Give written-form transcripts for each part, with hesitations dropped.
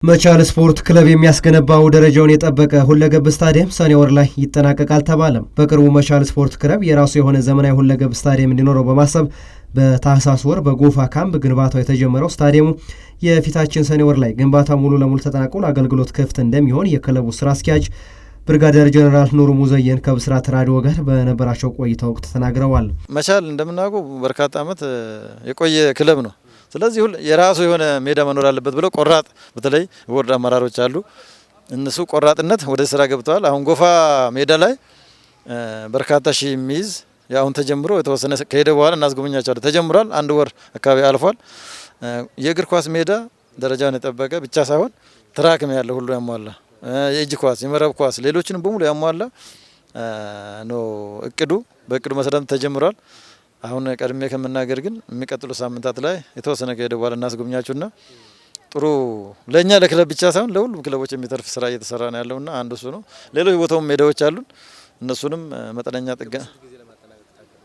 መቻል ስፖርት ክለብ የሚያስገነባው ደረጃውን የጠበቀ ሁለገብ ስታዲየም ሰኔ ወር ላይ ይጠናቀቃል ተባለ። በቅርቡ መቻል ስፖርት ክለብ የራሱ የሆነ ዘመናዊ ሁለገብ ስታዲየም እንዲኖረው በማሰብ በታህሳስ ወር በጎፋ ካምፕ ግንባታው የተጀመረው ስታዲየሙ የፊታችን ሰኔ ወር ላይ ግንባታው ሙሉ ለሙሉ ተጠናቆ ለአገልግሎት ክፍት እንደሚሆን የክለቡ ስራ አስኪያጅ ብርጋዴር ጀነራል ኑሩ ሙዘየን ከብስራት ራዲዮ ጋር በነበራቸው ቆይታ ወቅት ተናግረዋል። መቻል እንደምናውቀው በርካታ ዓመት የቆየ ክለብ ነው። ስለዚህ የራሱ የሆነ ሜዳ መኖር አለበት ብለው ቆራጥ በተለይ ቦርድ አመራሮች አሉ። እነሱ ቆራጥነት ወደ ስራ ገብተዋል። አሁን ጎፋ ሜዳ ላይ በርካታ ሺህ የሚይዝ አሁን ተጀምሮ የተወሰነ ከሄደ በኋላ እናስጎበኛቸዋለን። ተጀምሯል። አንድ ወር አካባቢ አልፏል። የእግር ኳስ ሜዳ ደረጃውን የጠበቀ ብቻ ሳይሆን ትራክም ያለው ሁሉ ያሟላ፣ የእጅ ኳስ፣ የመረብ ኳስ፣ ሌሎችንም በሙሉ ያሟላ ነው እቅዱ። በእቅዱ መሰረት ተጀምሯል። አሁን ቀድሜ ከመናገር ግን የሚቀጥሉ ሳምንታት ላይ የተወሰነ ከሄደ በኋላ እናስጎብኛችሁና ጥሩ ለኛ ለክለብ ብቻ ሳይሆን ለሁሉም ክለቦች የሚተርፍ ስራ እየተሰራ ነው ያለውና አንዱ እሱ ነው። ሌሎች ቦታውም ሜዳዎች አሉን። እነሱንም መጠነኛ ጥገና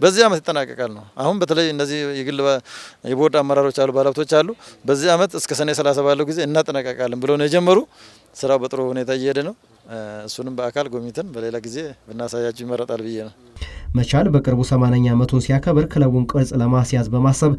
በዚህ አመት ይጠናቀቃል ነው። አሁን በተለይ እነዚህ የግል የቦርድ አመራሮች አሉ፣ ባለሀብቶች አሉ። በዚህ አመት እስከ ሰኔ 30 ባለው ጊዜ እናጠናቀቃለን ብለው ነው የጀመሩ። ስራው በጥሩ ሁኔታ እየሄደ ነው። እሱንም በአካል ጎብኝተን በሌላ ጊዜ ብናሳያችሁ ይመረጣል ብዬ ነው። መቻል በቅርቡ 80ኛ ዓመቱን ሲያከብር ክለቡን ቅርጽ ለማስያዝ በማሰብ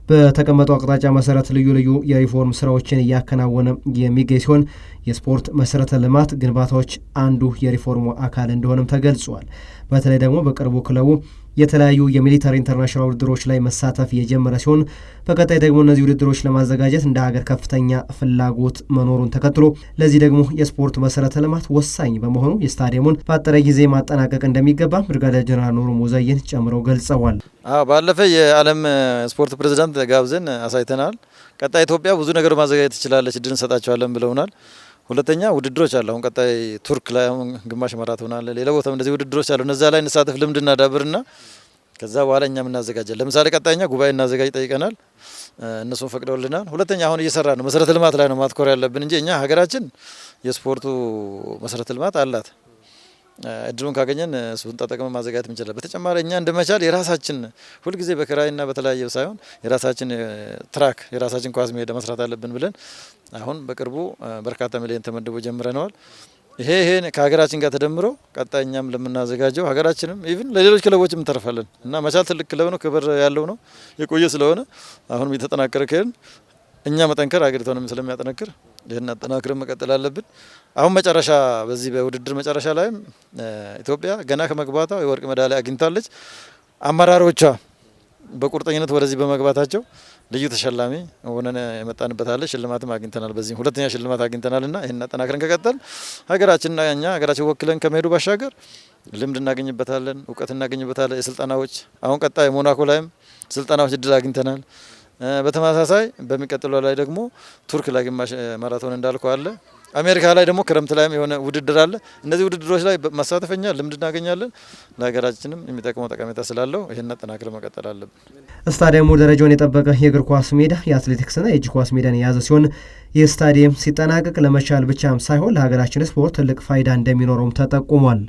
በተቀመጠው አቅጣጫ መሰረት ልዩ ልዩ የሪፎርም ስራዎችን እያከናወነ የሚገኝ ሲሆን የስፖርት መሰረተ ልማት ግንባታዎች አንዱ የሪፎርሙ አካል እንደሆነም ተገልጿል። በተለይ ደግሞ በቅርቡ ክለቡ የተለያዩ የሚሊታሪ ኢንተርናሽናል ውድድሮች ላይ መሳተፍ የጀመረ ሲሆን በቀጣይ ደግሞ እነዚህ ውድድሮች ለማዘጋጀት እንደ ሀገር ከፍተኛ ፍላጎት መኖሩን ተከትሎ ለዚህ ደግሞ የስፖርት መሰረተ ልማት ወሳኝ በመሆኑ የስታዲየሙን በአጠረ ጊዜ ማጠናቀቅ እንደሚገባ ብርጋዴር ጀነራል ኑሩ ሙዘየን ጨምረው ገልጸዋል። ባለፈ የዓለም ስፖርት ፕሬዝዳንት ጋብዘን አሳይተናል። ቀጣይ ኢትዮጵያ ብዙ ነገር ማዘጋጀት ትችላለች፣ እድል እንሰጣቸዋለን ብለውናል። ሁለተኛ ውድድሮች አሉ። አሁን ቀጣይ ቱርክ ላይ አሁን ግማሽ ማራቶን አለ። ሌላ ቦታም እንደዚህ ውድድሮች አሉ። እነዛ ላይ እንሳተፍ፣ ልምድ እናዳብርና ከዛ በኋላ እኛም እናዘጋጃለን። ለምሳሌ ቀጣይኛ ጉባኤ እናዘጋጅ ጠይቀናል። እነሱም ፈቅደውልናል። ሁለተኛ አሁን እየሰራ ነው። መሰረተ ልማት ላይ ነው ማትኮር ያለብን እንጂ እኛ ሀገራችን የስፖርቱ መሰረተ ልማት አላት። እድሉን ካገኘን እሱን ተጠቅመን ማዘጋጀት እንችላለን። በተጨማሪ እኛ እንደመቻል የራሳችን ሁልጊዜ በክራይና በተለያየ ሳይሆን የራሳችን ትራክ የራሳችን ኳስ ሜዳ መስራት አለብን ብለን አሁን በቅርቡ በርካታ ሚሊዮን ተመድቦ ጀምረነዋል። ይሄ ከሀገራችን ጋር ተደምሮ ቀጣይ እኛም ለምናዘጋጀው ሀገራችንም ኢቭን ለሌሎች ክለቦችም እንተርፋለን እና መቻል ትልቅ ክለብ ነው፣ ክብር ያለው ነው፣ የቆየ ስለሆነ አሁንም የተጠናከረ ከሄድን እኛ መጠንከር ሀገሪቷንም ስለሚያጠነክር ይህን አጠናክረን መቀጠል አለብን። አሁን መጨረሻ በዚህ በውድድር መጨረሻ ላይም ኢትዮጵያ ገና ከመግባቷ የወርቅ ሜዳሊያ አግኝታለች። አመራሮቿ በቁርጠኝነት ወደዚህ በመግባታቸው ልዩ ተሸላሚ ሆነን የመጣንበት አለ። ሽልማትም አግኝተናል። በዚህ ሁለተኛ ሽልማት አግኝተናልና ይህን አጠናክረን ከቀጠል ሀገራችንና እኛ ሀገራችን ወክለን ከመሄዱ ባሻገር ልምድ እናገኝበታለን፣ እውቀት እናገኝበታለን። የስልጠናዎች አሁን ቀጣይ ሞናኮ ላይም ስልጠናዎች እድል አግኝተናል። በተመሳሳይ በሚቀጥለው ላይ ደግሞ ቱርክ ላይ ግማሽ ማራቶን እንዳልከው አለ። አሜሪካ ላይ ደግሞ ክረምት ላይም የሆነ ውድድር አለ። እነዚህ ውድድሮች ላይ መሳተፈኛ ልምድ እናገኛለን። ለሀገራችንም የሚጠቅመው ጠቀሜታ ስላለው ይህን አጠናክረን መቀጠል አለብን። ስታዲየሙ ደረጃውን የጠበቀ የእግር ኳስ ሜዳ፣ የአትሌቲክስና የእጅ ኳስ ሜዳን የያዘ ሲሆን ይህ ስታዲየም ሲጠናቀቅ ለመቻል ብቻም ሳይሆን ለሀገራችን ስፖርት ትልቅ ፋይዳ እንደሚኖረውም ተጠቁሟል።